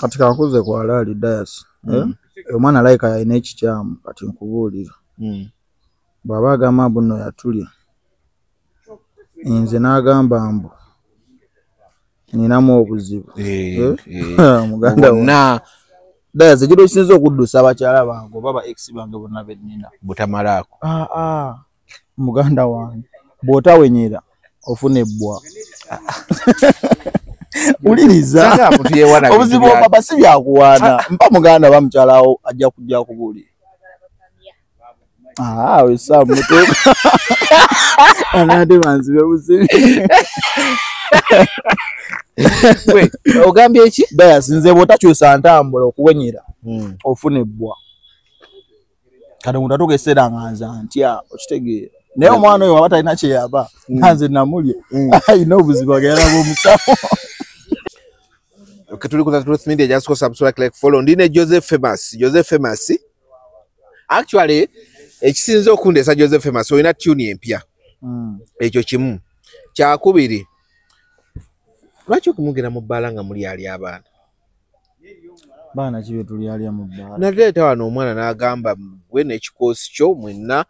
kati kankuze kwa Lali Dias omwana like ayina ekikyamu kati nkubuulira bw'aba agamba buno yatulya nze n'agamba mbu ninamu obuzibu muganda wonna Dias ekiro kisinza okuddusa abakyala bange oba ba ex bange bonna bennina butamalaako muganda wange bw'otawenyera ofuna ebbwa uliriza obuzibu obaba si byakuwaana mpa muganda wa mukyalawo ajja kujja kubuulira wesa muteeka anaate banzibe buzibu ogambye eki Dias nze bw'otakyusa ntambula okuwenyera ofuna ebbwa kati omuntu atugeesera nga nze ntya okitegeera naye omwana oyo waba talina kyeyaba nanze namulya ayina obuzibu agenda bw'omusawo. Tuli ku Truth Media, just go subscribe, like, follow. Ndine Joseph Famous. Actually, ekisinza okundesa Joseph Famous olina tune empya. Ekyo kimu. Kyakubiri. Lwaki okumugenda mu bbala nga muli ali abaana? Baana kibe tuli ali mu bbala. Naleeta wano omwana n'agamba gwe n'ekikoosi kyo mwenna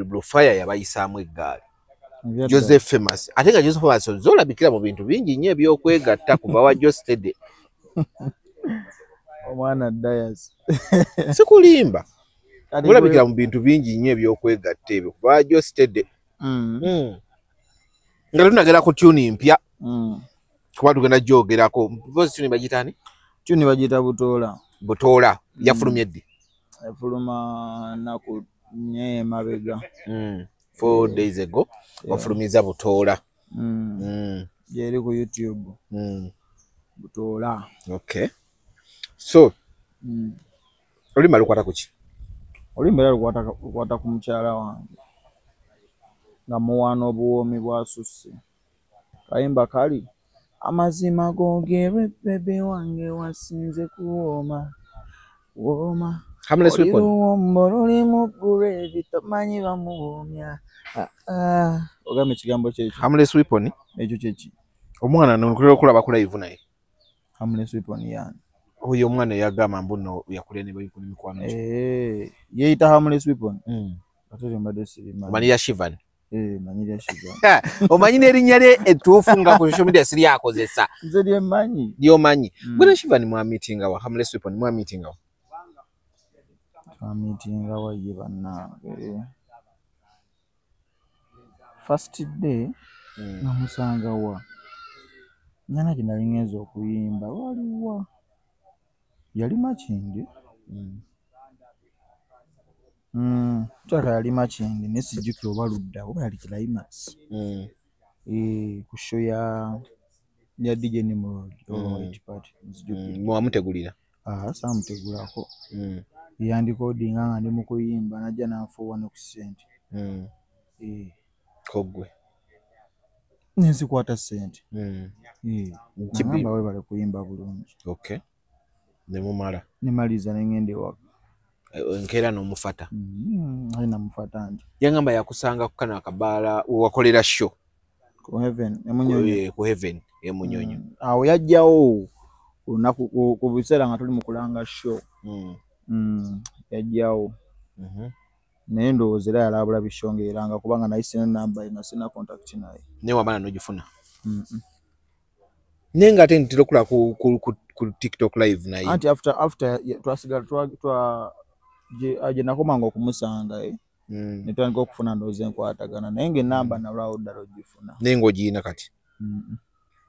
Bluefire yabayisaamu eggaali. Joseph Famous. Ate nga Joseph Famous zolabikira mu bintu bingi nnyo ebyokwegatta kuva wa Jostede. Omwana Dias. Sikulimba. Olabikira mu bintu bingi nnyo ebyokwegatta ebyo kuva wa Jostede. Nga tunagera ku tune mpya. Kuba tugenda gyogerako. Voice tune bagitani? Tune bagita Butoola. Butoola. Yafulumye ddi? Yafuluma naku nye mabega. 4 days ago. Wafulumiza Butoola. Yeri ku YouTube. Butoola. Okay. So, olima lukwata kuki? Olima lukwata ku mukyala wange. Nga muwana obuwoomi bwasusse. Kayimba kali amazima googerwe bebe wange wasinze kuwooma. Wooma. Harmless Weapon. Oluli mugure bitamanyi bamuwoomya. Ogambe ekigambo kyekyo. Harmless Weapon. Ekyo kyeki. Omwana n'okulira okulaba ku live naye. Harmless Weapon yani. Oyo omwana yagamba mbuno yakulya ne bayikula mikwano. Yeeyita Harmless Weapon. Ate mbadde sirima. Mani ya Shivan. Manyi ya Shivan. Omanyi n'erinnya lye ettuufu nga ku social media siri akozesa. Nze lyemanyi. Lyomanyi. Bwe Shivan mwa meeting wa Harmless Weapon mwa meeting wa. Meeting wa ye bannange. First day namusanga wa. Nyana gye nali ngenza okuyimba waliwa. Yali Makindi. Chaka yali Makindi nesijjukira oba ludda oba yali Climax. Ku show ya DJ Nimrod White Party nzijjukira. Mwamutegulira. Saamutegulako. Yandikodinga nga ndi mu kuyimba najja nanfuuwa ne ku ssente. Kogwe. Nenzikwata ssente. Kibamba we bale kuyimba bulungi. Okay. Nemumala. Nemaliza nengende waka. Nkera n'omufata. Alina mufata nti. Yangamba yakusanga ku kano akabaala wakolera show. Ku Heaven emunyonyo. Ku Heaven emunyonyo. Awo yajjawo olunaku ku biseera nga tuli mu kulanga show. Yajjawo. Naye ndowooza era yalabula bishongeranga kubanga naye sina namba nga sina contact naye. Ne wabana n'ogifuna. Nenga ate ntiro kula ku TikTok live naye. Anti after twasigala aje nakomanga okumusanga netandika okufuna ndowooza enkwatagana naye ng'ennamba nalwawo ddala ogifuna. Naye ng'ogiina kati.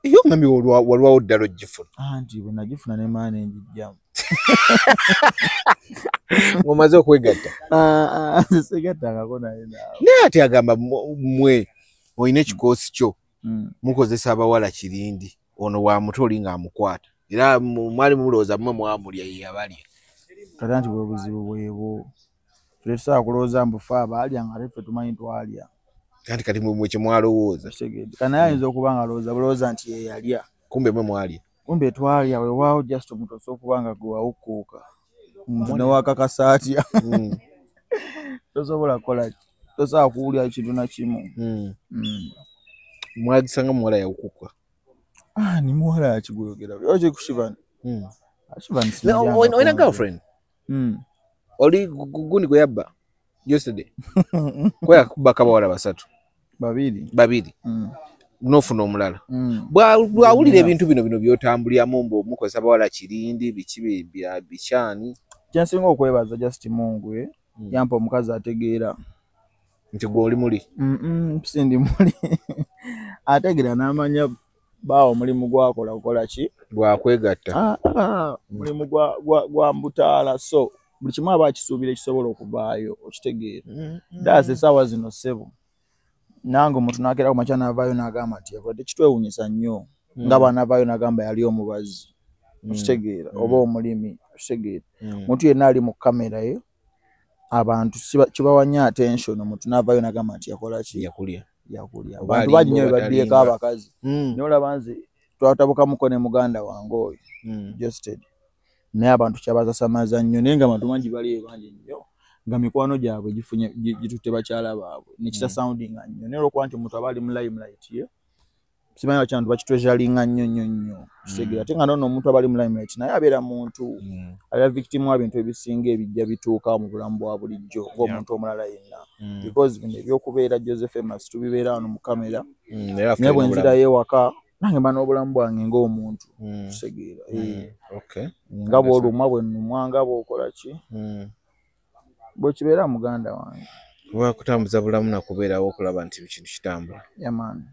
Iyo ngambi walwawo ddala ogifuna. Anti bwe nagifuna ne maana enjijjamu. Ngomaze okwegatta. Segattangako naye naawe. Naye ate agamba mwe olina ekikoosi kyo mukozesa abawala kirindi ono wa muto oli ng'amukwata era mwali mulowooza mmwe mwamulya ye abalya. Kati anti bwe buzibu bwebwo tusobola kulowooza mbu ffe abaalya nga ate ffe tumanyi twalya. Anti kati mwe kye mwalowooza. Kana ayinza okuba nga bulowooza nti ye yalya. Kumbe mwe mwalya. Kumbe twalya weewaawo just omuntu osobola okuba nga gwe wawukkuuka. Newakakasa atya. Tosobola kukola tosobola kuwulira kintu na kimu. Mwagisanga muwala yawukkuuka. Ni muwala yakigwogera. Oje kushibana. Oina girlfriend? Oli gundi gwe yabba yesterday. Kwe yakuba kabawala basatu. Babiri. Nofuna omulala. Bwawulira ebintu bino byotambulyamu mbo mukozesa bawala kirindi bikibe bya bichani. Kyensinga okwebaza just Mungu yampa omukazi ategeera nti gwe oli muli. Sindi muli. Ategeera n'amanya bawo omulimu gwakola kukola ki gwakwegatta. Mulimu gwa mbutaala so buli kimu aba akisuubira ekisobola okuvaayo okitegeera. That's essaawa zino ssebo nange omuntu n'akeera ku makya n'avaayo n'agamba nti yakodde kitwewuunyisa nnyo nga bw'anaavaayo n'agamba yali omubazi okitegeera oba omulimi okitegeera. Omuntu yenna ali mu kamera ye abantu kibawanya attention omuntu n'avaayo n'agamba nti yakola ki yakulya. Abantu bangi nnyo bebaddiyeko abakazi naye olaba nze twatabukamuko ne muganda wange oyo Justed naye abantu kyabasasamaza nnyo naye nga abantu bangi bali bangi nnyo nga mikwano gyabwe gifunye gitutte bakyala baabwe nekita soundinga nnyo naye olwokuba nti omuntu aba ali mu limelight ye simanyi lwaki abantu bakitreasuringa nnyo kitegeera ate nga nono omuntu aba ali mu limelight naye abeera muntu abeera victim wa bintu ebisinga ebijja bituuka mu bulamu bwa bulijjo ng'omuntu omulala yenna because bino ebyokubeera Joseph Famous tubibeera wano mu kamera naye bwe nzirayo ewaka nange mba n'obulamu bwange ng'omuntu kitegeera nga bw'olumwa bwe nnumwa nga bw'okola ki bwe kibeera muganda wange kuba kutambuza bulamu nakubeerawo okulaba nti ekintu kitambula. Yamaani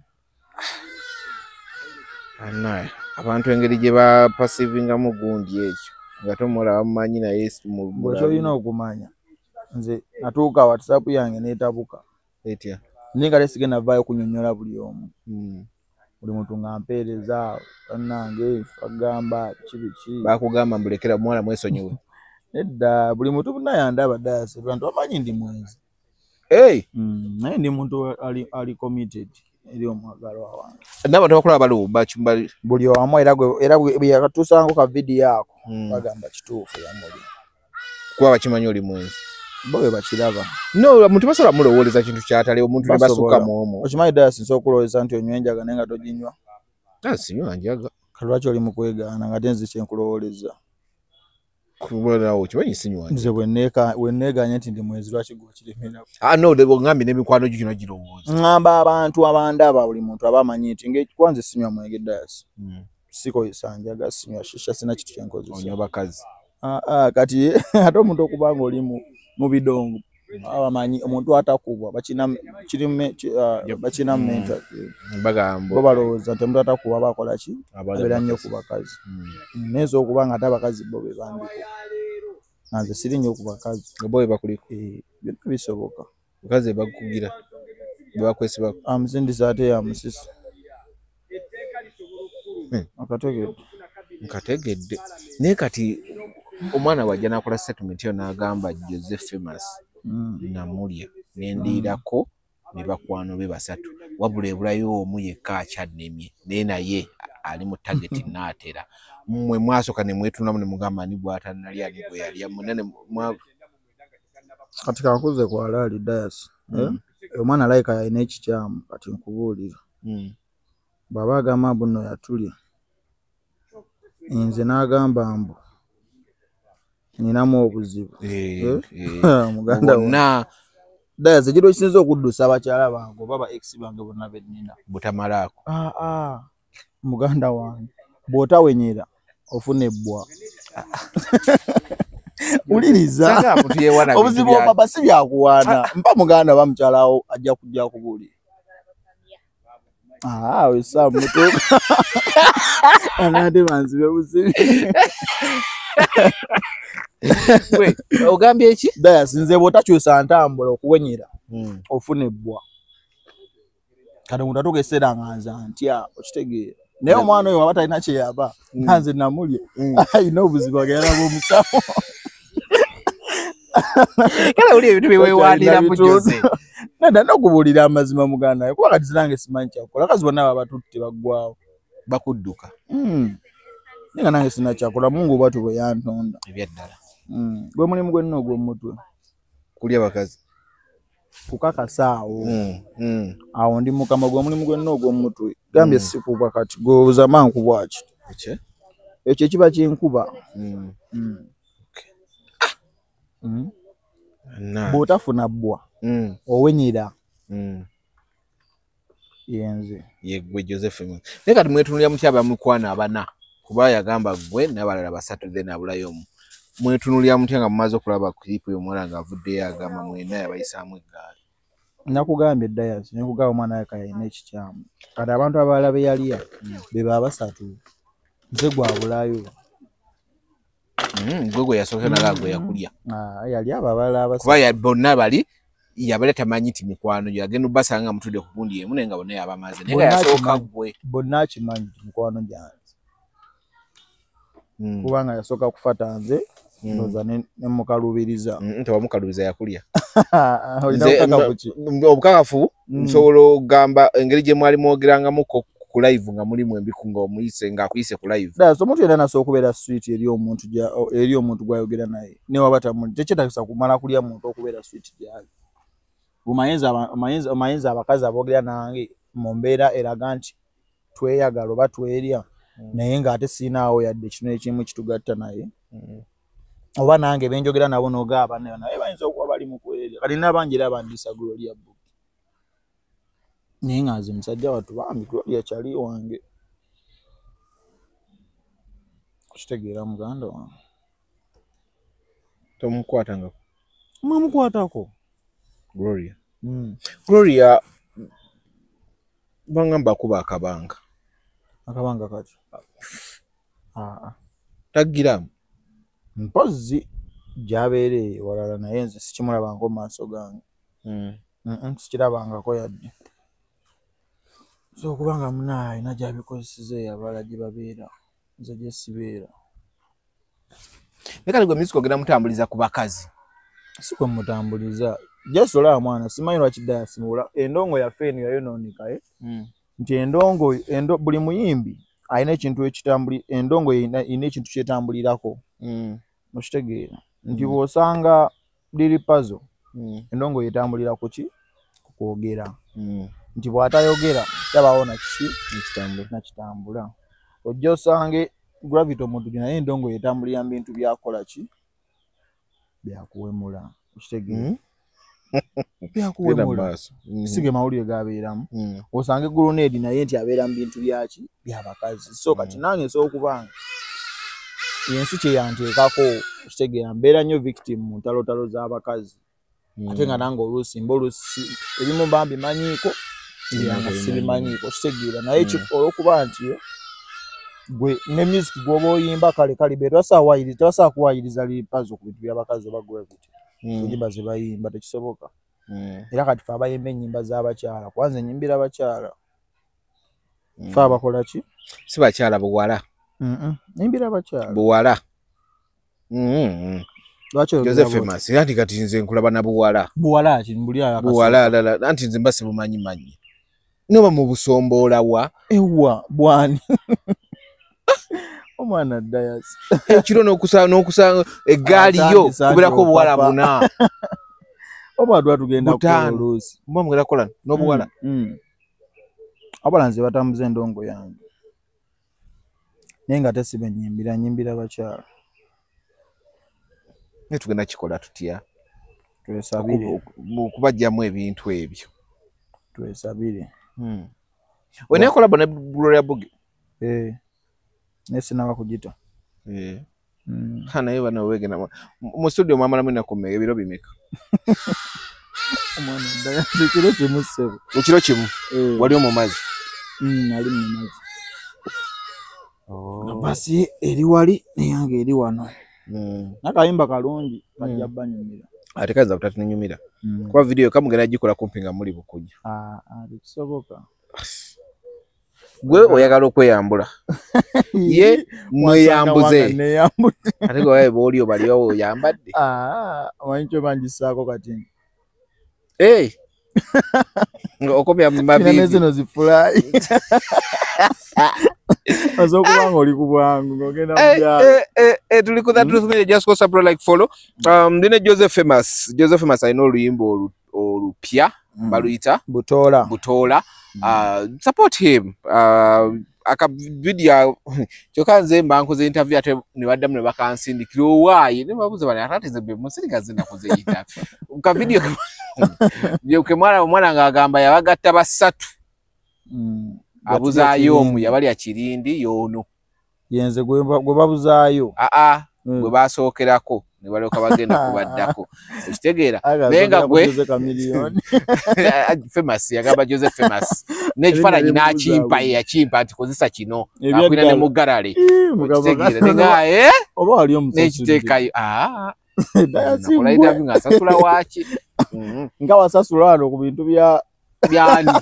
Anaye abantu engeri gye bapasivingamu gundi ekyo nga tomola bamumanyi naye bwekyo olina okumanya nze natuuka WhatsApp yange neetabuka etya naye nga lesigenda navaayo kunyonnyola buli omu buli muntu nga mpeereza bannange bagamba kibiki bakugamba mbulekera muwala mwesonyiwe nedda buli muntu bonna yandaba dayase abantu bamanyi ndi mwenzi naye ndi muntu ali committed eri omwagalo wange n'abantu bakola baliwo buli omu era bwe yakatuusango ka vidiyo ako bagamba kituufu yamuli kuba bakimanyi oli mwenzi bo bwe bakiraba no omuntu basobola mulowooleza kintu kyatali omuntu ne basukamu omwo okimanyi dayasi nsobola okulowooleza nti onywa enjaga naye nga toginywa sinywa njaga kalwaki oli mu kwegaana nga tenzi kyenkulowooleza kubulawo kimanyi sinywa nze bwe nneeganye nti ndi mwenzi lwaki gwe okiremera no ngambye n'emikwano gyo gino girowooza ngamba abantu abandaba buli muntu aba amanyi nti ngekwanze sinywa mwenge dayasi sikozesa njaga sinywa shisha sina kitu kyenkozesa onywa bakazi kati ate omuntu okubanga oli mu bidongo abamanyi omuntu atakubwa bakina mental bagamba bo balowooza nti omuntu atakuba bakola ki abeera nnyo ku bakazi neza okuba nga ate abakazi bo be bandiko nanze siri nnyo ku bakazi bo be bakuliko byonna bisoboka bakazi bakugira bebakwesibako amusindisa ate yamusisi nkategedde naye kati omwana wajja nakola statement yo n'agamba Joseph Famous namulya nendiirako ne bakwano be basatu wabula ebulayo omu yekka akyannemye naye ali mu target n'atera mmwe mwasooka ne mwetunamu ne mugamba ni bw'atanalya ni bwe yalya munene kati kankuze ku alaali dayasi omwana alayika yalina ekikyamu kati nkubuulira bw'aba agamba buno yatulya nze n'agamba mbu ninamu obuzibu muganda wonna dayasi ekiro kisinza okuddusa abakyala bange oba ba ex bange bonna bennina butamalaako muganda wange bw'otawenyera ofuna ebbwa uliriza obuzibu papa si byakuwaana mpa muganda ba mukyalawo ajja kujja kubuulira wesa mutuuka anaate banzibe buzibi ogambye eki dayasi nze bw'otakyusa ntambula okuwenyera ofuna ebbwa kati omuntu atuuka ekiseera nga nze ntya okitegeera naye omwana oyo waba talina kyeyaba nanze namulye ayina obuzibu agayalaba omusawo kale oli ebintu byeweewaanira mu Jose nada n'okubuulira amazima muganda we kuba kati zirange simanyi kyakukola kazi bonna baba batutte baggwawo bakudduka naye nga nange sina kyakola Mungu bwatu bwe yantonda ebyaddala gwe mulimu gwenna ogw'omutwe kulya bakazi kukakasa awo ndi mukama gwe mulimu gwenna ogw'omutwe gambye sikubwa kati gwobuza manku bwaki ekyo kiba kinkuba bw'otafuna bbwa owenyera yenze yegwe Joseph naye kati mwetunulira mutya abamukwana abana kuba yagamba gwe n'abalala basatu then abulayo omu mwetunulira mutya nga mumaze okulaba klipu y'omwana ng'avuddeyo agamba mwena yabayisaamu eggaali nakugambye Dias nekugamba omwana we kayina ekikyamu kati abantu abalala be yaliya be baba basatu nze gwabulayo gwe yasookera nala gwe yakulya yali abo abalala basatu kuba bonna bali yabale tamanyi ti mikwano yagenda basanga nga mutudde ku gundi emu naye nga bonna yabamaze naye yasooka gwe bonna akimanyi ti mikwano gyanze kubanga yasooka kufata nze ndoza ne mukalubiriza tewamukalubiriza yakulya obukakafu nsobola okugamba engeri gye mwali mwogerangamu ku live nga mulimu embiku nga omuyise nga akuyise ku live so omuntu yenna nasobola okubeera sweet eri omuntu gwayogera naye newaba tamuli tekyetagisa kumala kulya muntu okubeera sweet gyali omayinza abakazi aboogera nange mu mbeera eraga nti tweyagala oba twerya naye ng'ate siinaawo yadde kino ekimu kitugatta naye oba nange benjogera nabo n'ogaaba naye bayinza okuba bali mu kwerya kati n'abangi era abandiisa Gloria Book naye nga nze musajja wattu bambi Gloria kyali wange kukitegeera muganda wange tomukwatangako mwamukwatako Gloria Gloria bangamba kuba akabanga kati tagiramu mpozi gyabeere walala naye nze sikimulabangako mu maaso gange sikirabangako yadde so okubanga muna alina gyabikozeseza abala gye babeera nze gye sibeera naye kale gwe music ogenda mutambuliza ku bakazi si kwe mutambuliza jesola mwana simanyi lwaki Dias endongo yaffe eno yayonooneka nti endongo buli muyimbi alina ekintu ekitambuli endongo ina ekintu kyetambulirako mukitegeera nti bw'osanga liri puzzle endongo yetambulira kuki kukwogera nti bw'atayogera tabawo nakitambula ojja osange gravity omuntu naye endongo yetambulira mu bintu byakola ki byakuwemula mukitegeera byakuwemula sige mawulire gabeeramu osange Gulunedi naye nti abeera mu bintu byaki byabakazi so kati nange nsobola okubanga yensi kyeyanteekako kitegeera mbeera nnyo victim mu ntalotalo z'abakazi ate nga nange oluusi ebimu bambi manyiiko ebyanga sibimanyiiko kitegeera naye olwokuba nti gwe ne music gwoba oyimba kale be twasaa kuwayiriza lipazo ku bintu by'abakazi oba gravity enyimba ze bayimba tekisoboka era kati fe abayimba ennyimba z'abakyala kwanza enyimbira abakyala fe abakola ki si bakyala buwala nyimbira abakyala buwala Joseph Famous anti kati nze nkulaba na buwala ki mbuli ala buwala anti nze mbasi bumanyi noba mu busomboola wa ewa bwani omwana Dias ekiro n'okusa eggaali yo kubeerako obuwala buna oba tugenda kuluusi mba mugenda kola n'obuwala abala nze batambuza endongo yange naye nga tesibe nyimbira bakyala naye tugenda kikola tutya twesabire okubajjamu ebintu ebyo twesabire wena kolabo ne Gloria Book nesi nawa kujita naye bana wegenda mu studio mwamala mwina kumeka ebiro bimeka omwana Dias ekiro kimu ssebo ekiro kimu wali mu mazzi ali mu mazzi basi eri wali neyange eri wano nakayimba kalungi kajja banyumira ate kaza butatinyumira kuba video kamugenda gikola kumpi nga muli bukujja kisoboka gwe oyagala okweyambula ye mweyambuze ate gwe wae boolio baliwo oyambadde amanyi kyo bangisaako kati okomya mu mavivi zino zifulayi azokubanga oli ku bwangu ng'ogenda mu byalo tuli ku that truth media just go subscribe like follow ndine Joseph Famous alina oluyimba olupya baluyita Butola support him aka video kyoka nze mba nkoze interview ate ne baddamu ne bakansindikira owaayi ne babuza bali atatize be musirika zina koze interview ka video byo mwana ngagamba yabagatta basatu abuzaayo omu yabali akirindi yono yenze gwe babuzaayo gwe basookerako ne balyoka bagenda kubaddako ekitegeera nenga gwe famous yagamba Joseph famous n'ekifaananyi n'akimpa yakimpa nti kozesa kino akwira ne mugarale ekitegeera nenga oba wali omusasudde n'ekiteekayo nakola interview nga nsasula waaki nga wasasula wano ku bintu byani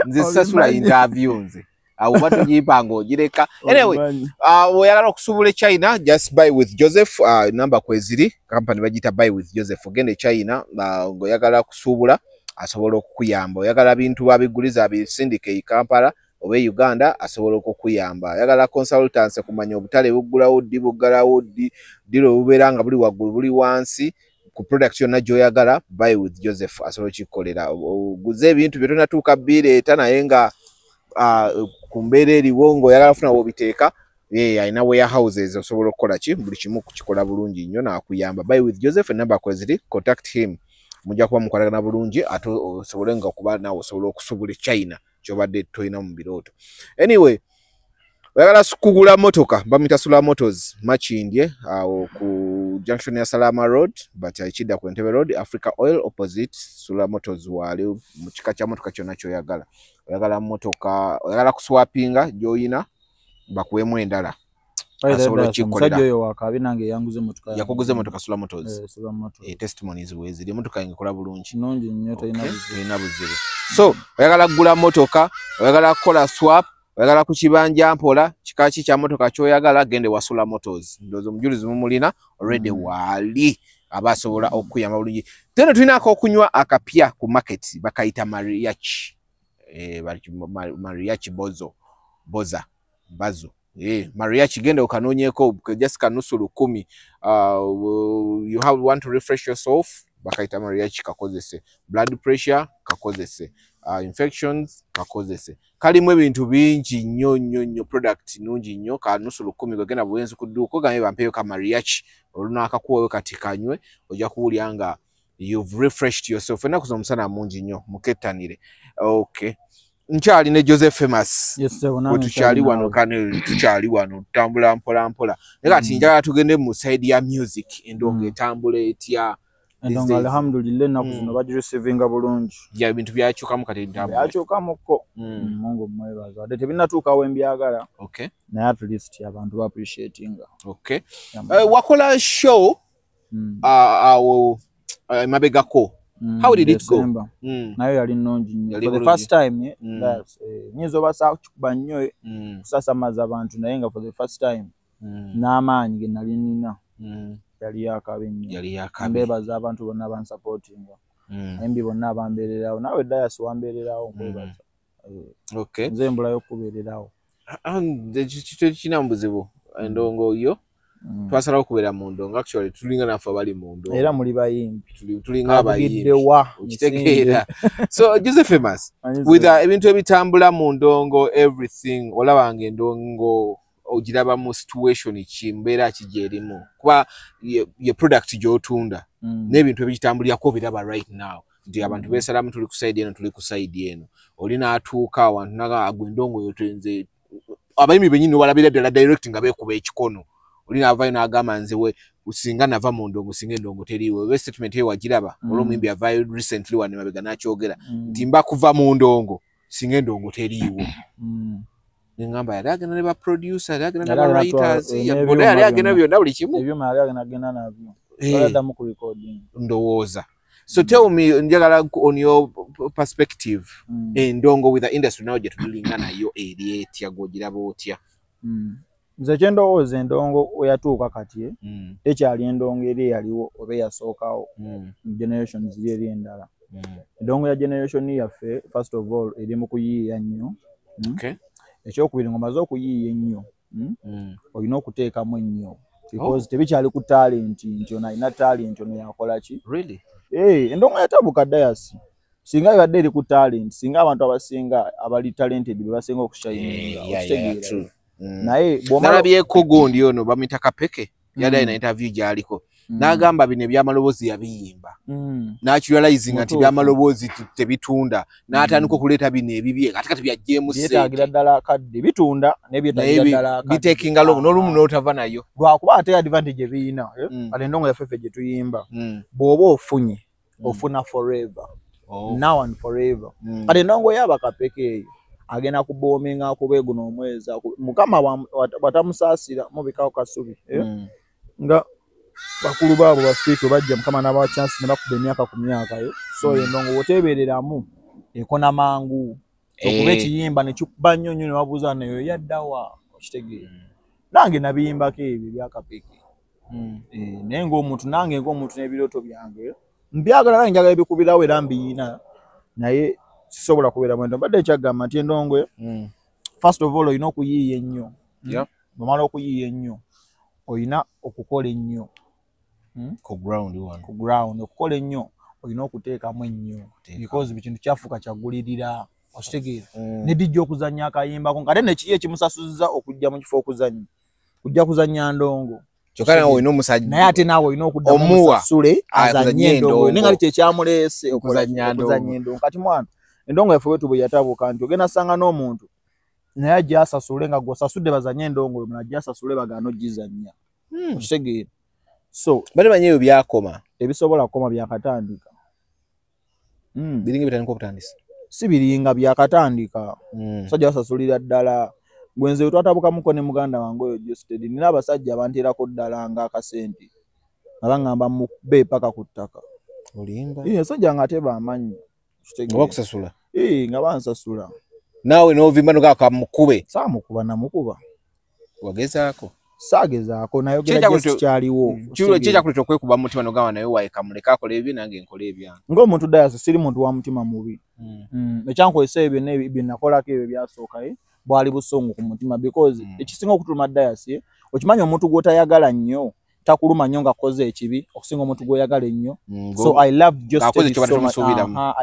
nze sasula interview nze awo batujimpa ng'ogireka anyway oyagala okusubula China just buy with Joseph number kweziri company bagita buy with Joseph ogende China ng'oyagala kusubula asobola okukuyamba oyagala bintu babiguliza bisindike Kampala oba Uganda asobola okukuyamba oyagala consultants kumanya obutale bugulawo ddi bugalawo ddi diro bubeera nga buli waggulu buli wansi ku production na joyagala buy with Joseph asobola kikolera oguze ebintu bye tonatuuka bireeta naye nga kumbeera eriwo ng'oyagala funa wobiteeka alina warehouses osobola okukola ki buli kimu kukikola bulungi nnyo n'akuyamba buy with Joseph enamba kweziri contact him mujja kuba mukolagana bulungi ate osobole nga okuba nawe osobola okusubula China kyobadde tolina mu birooto anyway oyagala kugula motoka bamitasula motors Makindye awo ku junction ya Salama Road but ekidda ku Entebbe Road Africa Oil opposite Sula Motors wali mu kika kya motoka kyonna kyoyagala oyagala motoka oyagala kuswapinga joyina bakuwemu endala asobola kikolera oyo wakabi nange yanguze motoka yakuguze motoka Sula Motors testimonies weziri motoka ingikola bulungi nonje nnyo tayina buzibu so oyagala kugula motoka oyagala kukola swap oyagala ku kibanja mpola kikaki kya motoka kyoyagala gende wa Sula Motors ndozo mujulizi mumulina already wali abasobola okuyamba bulungi tena tulinako okunywa akapya ku market bakaita mariachi mariachi bazo mariachi gende okanonyeko just kanusu 10 you want to refresh yourself bakaita mariachi kakozese blood pressure kakozese infections kakozese kalimu ebintu bingi nnyo product nungi nnyo kanusu 10 gogenda buwenzi kudduko gambe bampeyo ka mariachi olunaka kuwawe katikanywe ojja kuwulya nga you've refreshed yourself ena kuzo musana mungi nnyo muketanire okay nchali ne Joseph famous tuchali wano tambula mpola nekati njagala tugende mu side ya music endonge tambule etya endonga alhamdulillah nakuzino baji receiving bulungi ya bintu byachuka mu kati ndambula byachuka muko Mungu mwebaza ate tebinatuuka wembyagala okay na at least abantu ba appreciating okay wakola show mabegako how did it go nayo yali nonji for the first time that's nyizo basa kuba nnyo sasa maza abantu naye nga for the first time n'amaanyi ge nali nina yali yakabe mbebaza abantu bonna ban supporting embi bonna abambererawo nawe Dias wambererawo mbebaza okay nze mbula yokubererawo kinambuzibu endongo yo twasala okubera mu ndongo actually tulinga nafa bali mu ndongo era muri bayimbi tulinga abayimbi ukitegeera so Joseph famous with ebintu ebitambula mu ndongo everything olabanga endongo ogiraba mu situation kimbera kijerimu kuba ye product gyotunda n'ebintu ebitambulirako biraba right now ndi abantu besalamu tuli ku side eno tuli ku side eno olina atuuka abantu naga agwendongo yotenze abayimbi benyino balabira ddala directing abekuba ekikono olina avayo n'agamba nze we usinga nava mu ndongo singa endongo teriiwe we statement eyo wagiraba olwomuyimbi avayo recently wano mabega n'akyogera nti mba kuva mu ndongo singa endongo teriiwe ngamba yali agenda ne ba producer yali agenda ne ba writers yali agenda byonna buli kimu ebyuma yali agenda nabyo baladamu ku recording ndowooza so tell me njagala on your perspective endongo with the industry now gyetulinga nayo eri etya gwogiraba otya nze kyendowooza endongo oyatuuka kati ekyali endongo eri yaliwo oba yasookawo generation ziri eri endala endongo ya generation yaffe first of all eri mu kuyiiya nnyo ekyokubiri ng'omaze okuyiiya ennyo olina okuteekamu ennyo because tebikyali ku talent nti ono alina talent ono yakola ki really endongo yatabuka Dias singa yabadde eri ku talent singa abantu abasinga abali talented bebasinga okushayininga okitegeera naye nalabyeko gundi ono bamuyita Kapeke yali alina interview gy'aliko n'agamba bino eby'amaloboozi yabiyimba n'akirealizing nti by'amaloboozi tebitunda n'atandika okuleeta bino ebibye katikati byajjeemu byetaagira ddala kadde bitunda n'ebyetaagira ddala bitekinga long n'olumu n'otava nayo lwakuba ate advantage ebiyina kale endongo yaffe ffe gye tuyimba bw'oba ofunye ofuna forever now and forever kale endongo yaba Kapeke eyo agenda kuboominga akube guno omwezi mukama watamusaasira mubikawo kasubi nga bakulu baabo bafiiko bajja mukama n'aba chance ne bakuba emyaka ku myaka yo so endongo woteebereramu ekona mangu okuba ekiyimba ne kikuba nnyo nnyo ne wabuuza nayo yaddawa okitegeera nange nabiyimbako ebyo bya Kapeke naye ng'omuntu nange ng'omuntu n'ebirooto byange mbyagala nange njagala ebikubirawo era mbiyina naye sisobola kubeera mwendo mbadde ekyagamba nti endongo first of all olina okuyiiya ennyo bw'omala okuyiiya ennyo olina okukola ennyo ku ground okukola ennyo olina okuteekamu ennyo because bikintu kyafuuka kyagulirira okitegeera nedijja okuzannya akayimbako ngate nekiye ekimusasuza okujja mu kifo okuzannya kujja kuzannya ndongo kyokka nawe olina omusajja naye ate naawe olina okuddamu omusasule azannye endongo naye nga li kyekyamuleese okuzannya endongo kati mwana endongo yaffe bwe tubwe yatabuka nti ogenda sanga n'omuntu naye ajja asasule nga gw'osasudde bazannye endongo omulala ajja asasule bagaana ogizannya okitegeera so bali manyi ebyo byakoma ebisobola kukoma byakatandika biringa bitandika okutandisa si biringa byakatandika musajja basasulira ddala gwenze twatabukamuko ne muganda wange oyo Justed nina abasajja abanteerako ddala nga akasente abangamba mube paka ku ttaka olimba sajja nga ate bamanyi nga kusasula nga bansasula naawe n'ovimba nogaka mukube saamukuba namukuba wagezaako saagezaako nayogera gye kyaliwo kyekyakuluta okwekuba mutima nogamba naye waeka muleka akola ebyo nange nkola ebyange ng'omuntu dayasi siri muntu wa mutima mubi ekyankozesa ebyo byonna bye nakolako ebyo byasooka bwali busungu ku mutima because ekisinga okutuluma dayasi okimanyi omuntu gw'otayagala nnyo takuluma nnyo ng'akoze ekibi okusinga omuntu gw'oyagala ennyo so I love Justed so much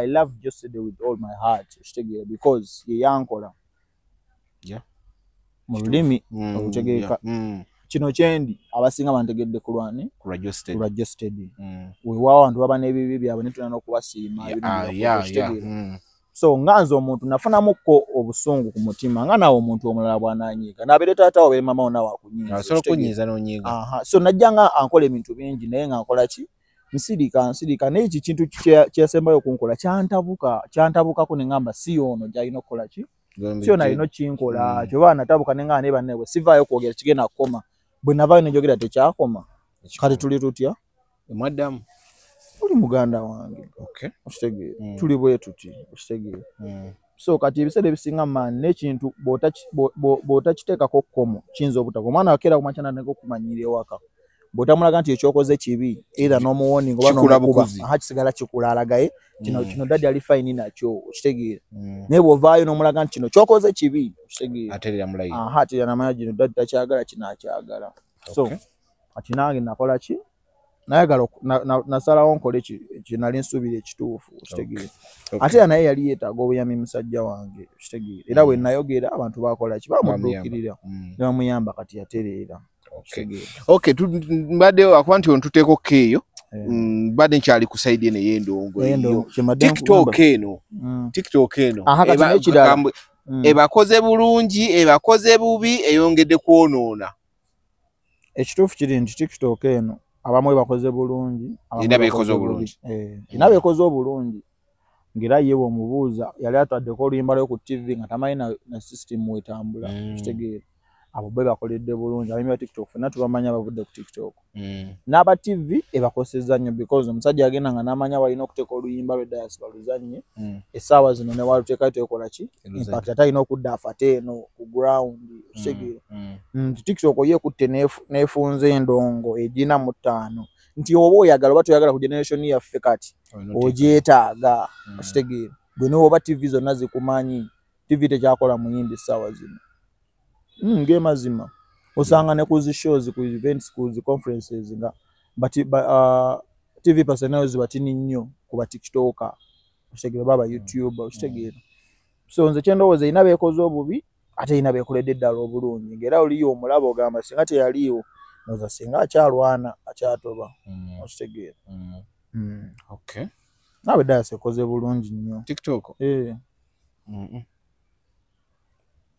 I love Justed with all my heart okitegeera because ye yankola mu lulimi olutegeeka kino kyendi abasinga bantegedde ku lwani kulwa Justed weewaawo abantu baba n'ebibi byabwe netulina n'okubasiima so nganze omuntu nafunamukko obusungu ku mutima nga naawe omuntu omulala bw'ananyiiga n'abeere taata wabe mama ona wakunyiiga so najja nga ankola ebintu bingi naye nga nkola ki nsirika naye eki kintu kyesembayo okunkola kyantabukako ne ngamba si ono gy'alina okukola ki si ono alina kinkola kyoba natabuka ne ngamba ne banne bwe sivaayo okwogera kigenda kukoma bwe navaayo nejogera tekyakoma kati tuli tutya mwaddamu uli muganda wange okitegeera tuli bwe tuti okitegeera so kati ebiseera ebisinga maani n'ekintu bw'otakiteekako kkomo kiyinza obutaka omwana wakeera ku makya natandika okumanyira ewaka bw'otamulaga nti ekyokoze kibi era n'omuwoni ngoba n'omukuba kisigala kikula alagaye kino daddi ali fayini nakyo okitegeera naye bw'ovaayo n'omulaga nti kino kyokoze kibi okitegeera ateera namanya gino daddi takyagala kino akyagala so kati nange nakola ki nayagala nasalawo nkole kinali nsuubira ekituufu okitegeera ate era naye yali yeetaaga obuyambi musajja wange okitegeera era bwe nayogera abantu bakola ki bamudduukirira ne bamuyamba kati yatereera okay mbadde akuba nti ontuteeko keeyo mbadde nkyali ku saidi eno ey'endongo eyo tiktok eno ebakoze bulungi ebakoze bubi eyongedde kwonoona ekituufu kiri nti tiktok eno abamu bakoze bulungi ina bekoze obulungi ngera ye bw'omubuuza yali ataddeko oluyimba lwe ku TV nga tamanyi na system wetambula kitegeera abo be bakoledde bulungi abayimbi ba tiktok fenna tubamanya bavudde ku tiktok n'aba TV ebakosezza nnyo because omusajja yagenda nga n'amanya balina okuteeka oluyimba lwe diaspora luzannye essaawa zino ne waluteekayo tekola ki impact ate alina okudda afate eno ku ground kitegeera tiktok ye ekutte neefunza endongo egina mu 5 nti oba oyagala oba toyagala ku generation yaffe kati ogyetaaga kitegeera gwe ne oba TV zonna zikumanyi TV tekyakola muyimbi essaawa zino ng'emazima osanga ne ku zi shows ku events ku zi conferences nga TV personalities batini nnyo ku ba tiktoker Okitegera baba YouTube okitegera. So nze kyendowooza ina beekoze obubi ate ina beekoledde ddala obulungi ng'era oliyo omulabo ogamba singa teyaliiwo noza singa akyalwana akyatoba okitegeera. Okay. Naawe Dias ekoze bulungi nnyo TikTok.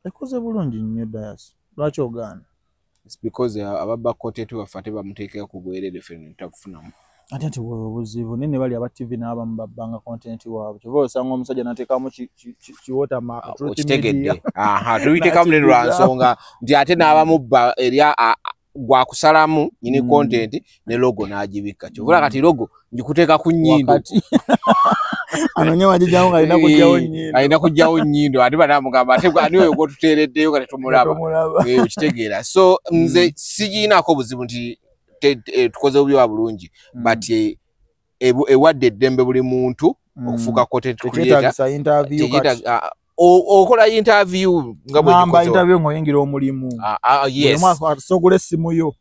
Ekoze bulungi nnyo Dias. Lwaki ogaana? It's because ababba content bafate bamuteekera ku bwerere ffe takufunamu. Ate nti buzibu nene bali aba TV n'abamu babbanga content waabwe. Kyova osanga omusajja n'ateekamu kiwota okitegedde. Tubiteekamu ne lwa nsonga nti ate n'abamu bba erya gwakusalamu nyini content ne logo n'agibikka. Kyovula kati logo ngikuteeka ku nnyindo. Anonye wajijjawo nga alina kujjawo nnyindo. Alina kujjawo nnyindo. Ate banamugamba ate ani oyo gwotuteereddeyo kati tumulaba. Okitegeera. So nze sigiinaako buzibu nti tukoze obubi wa bulungi but ewadde eddembe buli muntu okufuuka content creator okola interview nga bwe interview ng'oyingira omulimu yes sogula essimu yo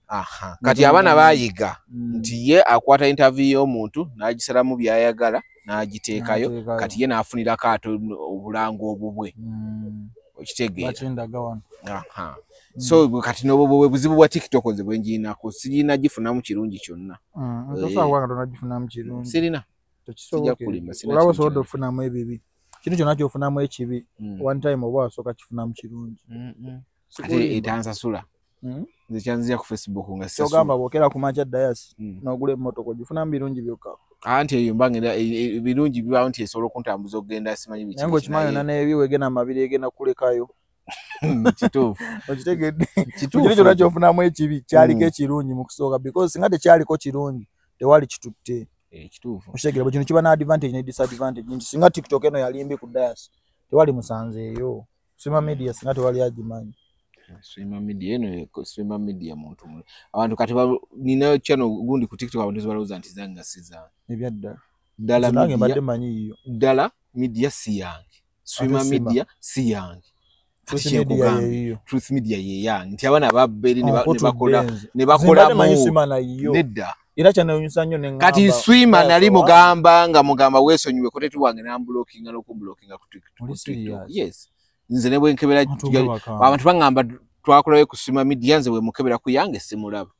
kati abaana baayiga nti ye akwata interview y'omuntu n'agisalamu byayagala n'agiteekayo kati ye n'afunirako ate obulango obubwe okitegeera. So kati nobo buzibu bwa TikTok nze bwenjiinako sirina gifunamu kirungi kyonna. Tosawa nga tonagifunamu kirungi. Sirina. Sijja kulima sina. Olaba osobola okufunamu ebibi. Kintu kyonna kyofunamu ekibi. One time oba wasooka kifunamu kirungi. Ate etansasula. Nze kyanzija ku Facebook nga sasula. Kyogamba bwokera ku makya Dias n'ogula emmotoka ogifunamu birungi byokka. Anti eyo mbangenda birungi bibawo nti esobola okuntambuza okugenda simanyi biki. Nange okimanyi n'ebiwe egenda mabiri egenda kulekayo. Kituufu. Okitegedde. Kituufu kyonna kyofunamu ekibi kyaliko ekirungi mu kusooka because singa tekyaliko kirungi tewali kitutte. Kituufu. Okitegedde bwe kino kiba n'advantage ne disadvantage nti singa TikTok eno yalimbi ku Dias tewali musanzeeyo. Swima media singa tewali agimanyi. Swima media eno Swima media muntu mwe. Abantu kati ninayo channel gundi ku TikTok abantu balowooza nti zanga siza. Ebyadda. Dala media mbadde manyi iyo. Dala media si yange. Swima media si yange. Truth media ye yange. Nti abana babberi ne bakola nedda. Era channel nyusanyo nengamba. Kati Swima nali mugamba nga mugamba weesonyiwe content wange na blocking ku TikTok. Yes. Nze ne bwenkebera abantu bangamba twakolayo ku Swima media nze we mukebera ku yange simulaba.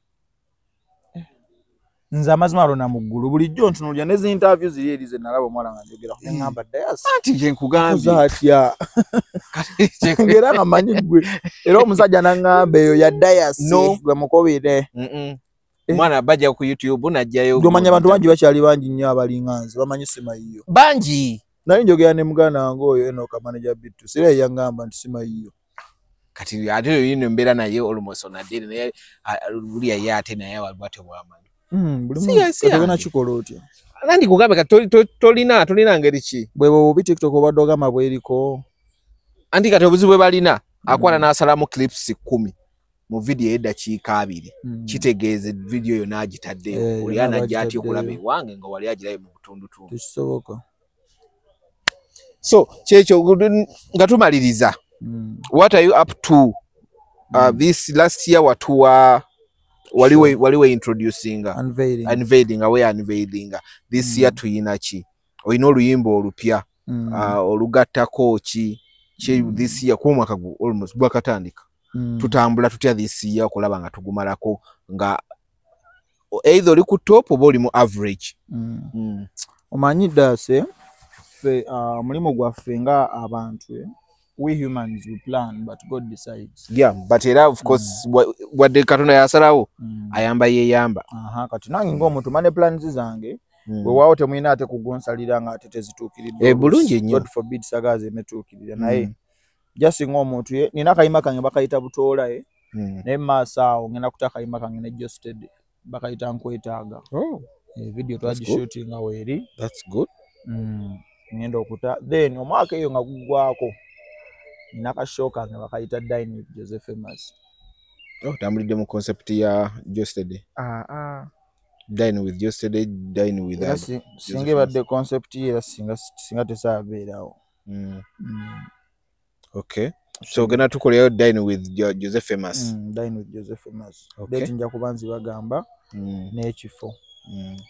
Nze amazima alona mu ggulu bulijjo ntunulya ne zi interview ziri erize nalaba omwana nga njogera ku ngamba Dias anti nje nkugambye atya ngera nga manyi gwe era omusajja n'angamba eyo ya Dias gwe mukobere mwana bajja ku YouTube najjayo ngomanya abantu bangi bakyali bangi nnyo abalinganze bamanyi sima yiyo bangi nali njogera ne muganda wange oyo Enoka manager bitu sira yangamba nti sima yiyo kati ate yino mbera naye almost on a day naye bulia yate naye wabate bwamanyi katogena kikola otya nandi kugambe kati tolina ngeri ki bwebo obi TikTok obadde ogamba bweriko anti kati obuzibu bwe balina akwana n'asalamu clips 10 mu video y'eddakiika 2 kitegeeze video yo n'agitaddeyo oli anajja ati okulaba ewange nga wali agirayo mu butundutundu tekisoboka. So kyekyo nga tumaliriza what are you up to this last year watuwa waliwe introducing unveiling this year tuyina ki oyina oluyimba olupya olugattako ki this year ku mwaka almost gwakatandika tutambula tutya this year okulaba nga tugumalako nga either oli ku top oba oli mu average. Omanyi Dias fe mulimo gwaffe nga abantu we humans we plan but God decides. Yeah, but era of course wadde Katonda yasalawo ayamba yeyamba. Kati nange ng'omuntu mane plans zange bwe waawo temuyina ate kugonsalira nga ate tezituukiridde. Bulungi nnyo. God forbid sagaze emetuukirira naye just ng'omuntu nina akayima kange bakayita butoola naye maaso awo ngenda kuta akayima kange ne Josted bakayita nkwetaaga. Video twagishootinga weeri. That's good. Ngenda okuta then omwaka eyo nga guggwako nakashoka nga bakayita Dine with Jose Famous. Tambulidde mu concept ya Josted. Dine with Josted, Dine with singe badde concept ya singa tesabeerawo. Okay. So gonna tukoleyo Dine with Jose Famous. Dine with Jose Famous. Date nja kubanzi bagamba n'ekifo.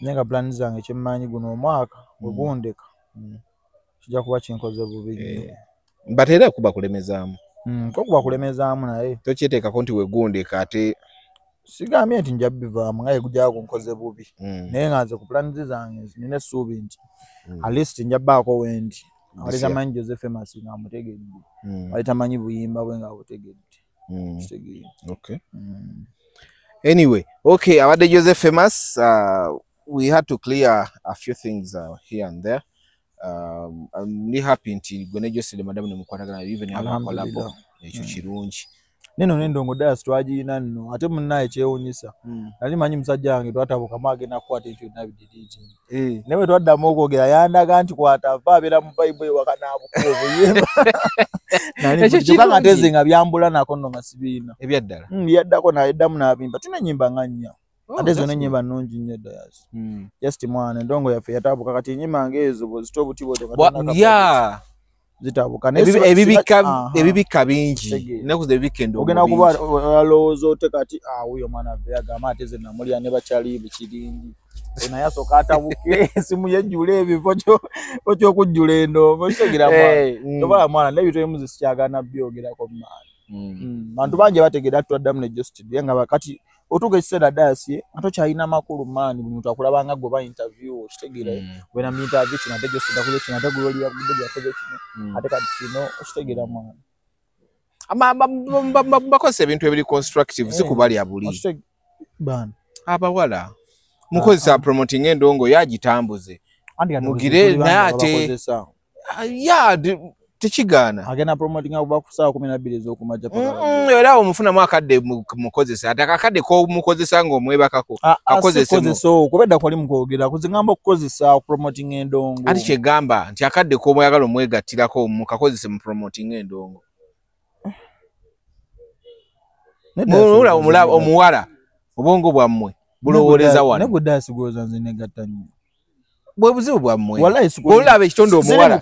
Nenga plan zange kyemmanyi guno omwaka bwe gundeka kijja kuba kinkoze bubi batera kuba kulemezaamu ko kuba kulemezaamu naye tokyeteekako nti wegundeka ate sigambye nti nja bivaamu nga yekujja kunkoze bubi naye nga nze ku plans zange nina essuubi nti at least nja bbaako wendi wali tamanyi Joseph Famous nga amutegedde wali tamanyi buyimba bwe nga abutegedde okay anyway okay abadde Joseph Famous we had to clear a few things here and there I'm really happy nti gwe ne Joseph madam ne mukwatagana even yakolabo ekyo kirungi neno n'endongo dayas twagirina nno ate munnaye kyewunyisa nali manyi musajja wange twatabuka magenda kukwata ekyo nabididiji ne bwe twaddamu okwogera yandaga nti kwata va abeera mu Bible ewaka n'abukuba obuyimba nali teze nga byambula nako nno nga sibiina ebyaddala byaddako nayeddamu n'abimba tuna ennyimba nga nnya ate zonna ennyimba nnungi nnyo dayas just mwana endongo yaffe yatabuka kati ennyimba ng'ezo bwozita obuti bwotyo zitabuka ebibika bingi enaku zebibika endongo ogenda kuba alowooza ote kati wuyo mwana agamba ate ze namulya ne bakyali bukirindi naye asooka atabuke esimu yejjula ebifo ky'okujjula endongo kitegira mwana mwana n'ebintu ebimu zisikyagana byogerako mumaani bantu bangi bategeera tuwaddamu ne Jostid nga kati otuuka ekiseera dayasi ate okyalina makulu maani buli muntu akulabanga gwe ba interview okitegeera wena mu interview kino ate Jostid akoze kino ate gwe oli yagudde yakoze kino ate kati kino okitegeera mwana bakozesa ebintu ebiri constructive si kubalya buli abawala mukozesa promoting endongo yagitambuze mugire naye ate tekigaana agenda promoting akuba ku ssaawa 12 ez'okumakya era awo mufunamu akadde mukozesa ate akakadde k'omukozesa ng'omwebakako akozesa kubedda kwali mukwogera kuzingamba okukozesa promoting endongo ati kyegamba nti akadde k'omwagala omwegattirako mukakozese mu promoting endongo omuwala obwongo bwammwe bulowooleza wano negwe dayasi gwoza nze negatta nnyo bwe buzibu bwammwe olaba ekitonde omuwala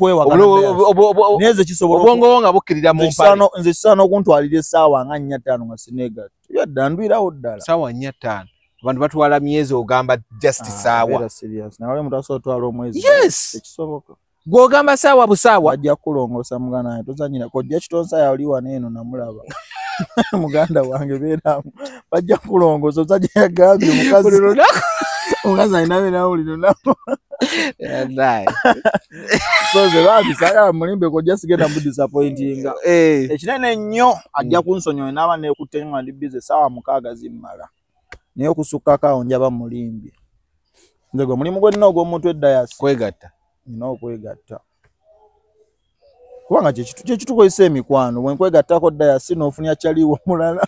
obwongo nga bukkirira mu mpale nze kisaana okuntwalira essaawa nga 4-5 nga sinegatta yadda ndwirawo ddala ssaawa 4-5 abantu batwala myezi ogamba just ssaawa naye mutasobola otwala omwezi ekisoboka gw'ogamba ssaawa busaawa ajja kulongoosa muganda wange tozanyira kojja kitonsa yali wano eno namulaba muganda wange beeramu bajja kulongoosa omusajja yagambye omukazi alina beeramu buli lunaku so ze baabisagala mulimbe kojja sigenda mudisappointinga ekinene nnyo ajja kunsonyiwa naaba neekutte nga ndi bize ssaawa 6 zimmala naye okusukkako awo njaba mulimbye nze gwe mulimu gwe nnina ogw'omuntu eddayasi kwegatta nina okwegatta kubanga kyekitukozesa emikwano bwe nkwegattako dayasi n'ofunya kyaliwo mulala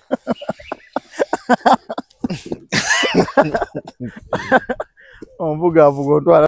omvugavuga otwala